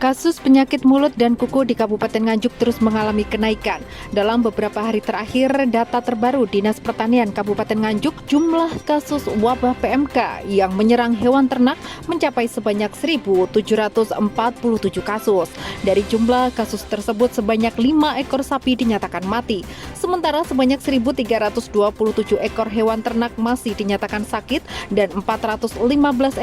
Kasus penyakit mulut dan kuku di Kabupaten Nganjuk terus mengalami kenaikan. Dalam beberapa hari terakhir, data terbaru Dinas Pertanian Kabupaten Nganjuk, jumlah kasus wabah PMK yang menyerang hewan ternak mencapai sebanyak 1.747 kasus. Dari jumlah kasus tersebut, sebanyak 5 ekor sapi dinyatakan mati. Sementara sebanyak 1.327 ekor hewan ternak masih dinyatakan sakit dan 415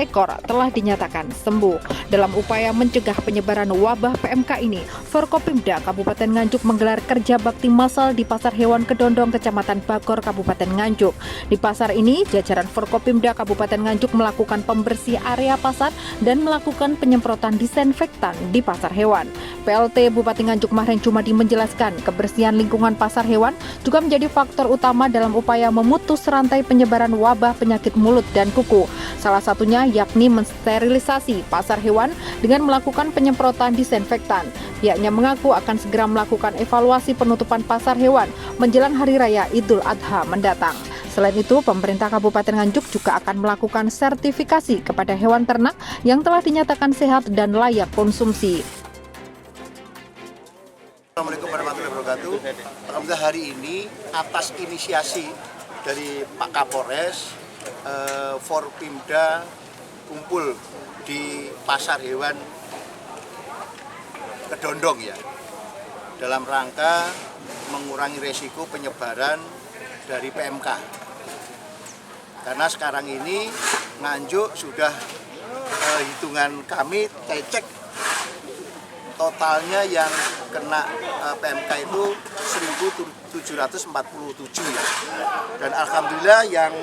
ekor telah dinyatakan sembuh. Dalam upaya mencegah penyebaran wabah PMK ini, Forkopimda Kabupaten Nganjuk menggelar kerja bakti massal di Pasar Hewan Kedondong, Kecamatan Bagor, Kabupaten Nganjuk. Di pasar ini, jajaran Forkopimda Kabupaten Nganjuk melakukan pembersih area pasar dan melakukan penyemprotan disinfektan di pasar hewan. PLT Bupati Nganjuk Mahren Jumadi menjelaskan, kebersihan lingkungan pasar hewan juga menjadi faktor utama dalam upaya memutus rantai penyebaran wabah penyakit mulut dan kuku. Salah satunya yakni mensterilisasi pasar hewan dengan melakukan penyemprotan disinfektan. Pihaknya mengaku akan segera melakukan evaluasi penutupan pasar hewan menjelang Hari Raya Idul Adha mendatang. Selain itu, pemerintah Kabupaten Nganjuk juga akan melakukan sertifikasi kepada hewan ternak yang telah dinyatakan sehat dan layak konsumsi. Assalamualaikum warahmatullahi wabarakatuh. Alhamdulillah hari ini atas inisiasi dari Pak Kapolres, Forkopimda kumpul di Pasar Hewan Kedondong ya, dalam rangka mengurangi resiko penyebaran dari PMK. Karena sekarang ini Nganjuk sudah hitungan kami cek totalnya yang kena PMK itu 1.747 ya. Dan alhamdulillah yang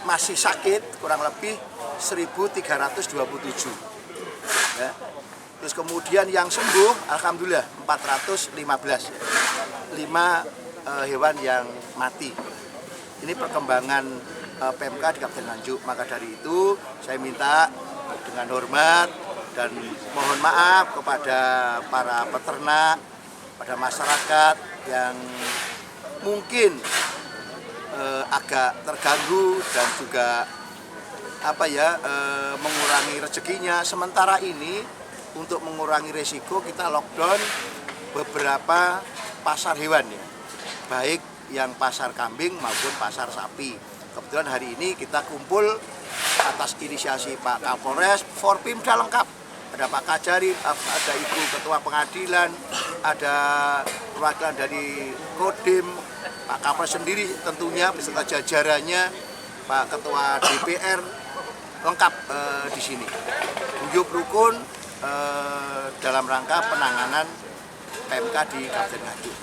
masih sakit kurang lebih 1.327 ya. Terus kemudian yang sembuh alhamdulillah 415 ya. 5 hewan yang mati. Ini perkembangan PMK di Kabupaten Nganjuk. Maka dari itu saya minta dengan hormat dan mohon maaf kepada para peternak, pada masyarakat yang mungkin agak terganggu dan juga mengurangi rezekinya. Sementara ini untuk mengurangi resiko kita lockdown beberapa pasar hewan ya, baik yang pasar kambing maupun pasar sapi. Kebetulan hari ini kita kumpul atas inisiasi Pak Kapolres, Forkopimda lengkap. Ada Pak Kajari, ada Ibu Ketua Pengadilan, ada perwakilan dari Kodim, Pak Kapolres sendiri tentunya beserta jajarannya, Pak Ketua DPR, lengkap di sini. Guyub rukun dalam rangka penanganan PMK di Kabupaten Nganjuk.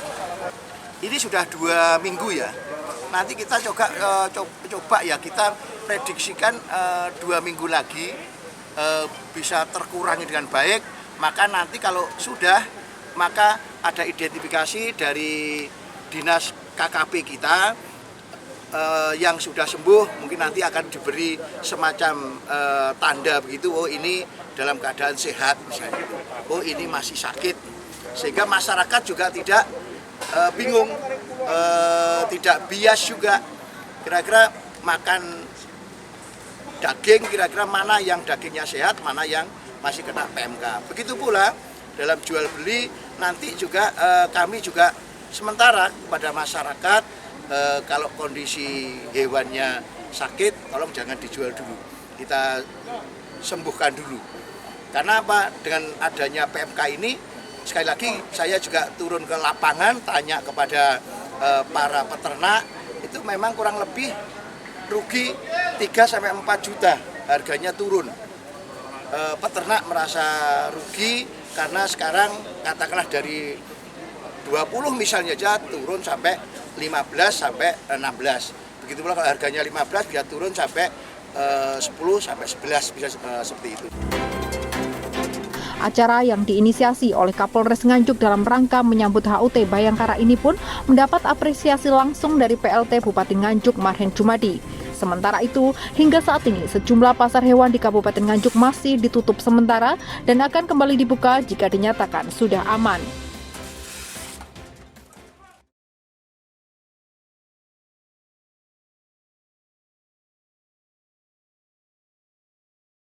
Ini sudah 2 minggu ya. Nanti kita coba ya, kita prediksikan 2 minggu lagi bisa terkurangi dengan baik. Maka nanti kalau sudah, maka ada identifikasi dari dinas KKP kita yang sudah sembuh, mungkin nanti akan diberi semacam tanda begitu, oh ini dalam keadaan sehat misalnya, oh ini masih sakit, sehingga masyarakat juga tidak bingung, tidak bias juga, kira-kira makan daging, kira-kira mana yang dagingnya sehat, mana yang masih kena PMK. Begitu pula dalam jual beli, nanti juga kami juga sementara kepada masyarakat, kalau kondisi hewannya sakit, tolong jangan dijual dulu, kita sembuhkan dulu. Karena apa? Dengan adanya PMK ini, sekali lagi saya juga turun ke lapangan, tanya kepada para peternak, itu memang kurang lebih rugi 3-4 juta, harganya turun. Peternak merasa rugi karena sekarang katakanlah dari 20 misalnya aja turun sampai 15-16. Begitu pula kalau harganya 15 bisa turun sampai 10-11 bisa seperti itu. Acara yang diinisiasi oleh Kapolres Nganjuk dalam rangka menyambut HUT Bayangkara ini pun mendapat apresiasi langsung dari PLT Bupati Nganjuk Mahren Jumadi. Sementara itu, hingga saat ini sejumlah pasar hewan di Kabupaten Nganjuk masih ditutup sementara dan akan kembali dibuka jika dinyatakan sudah aman.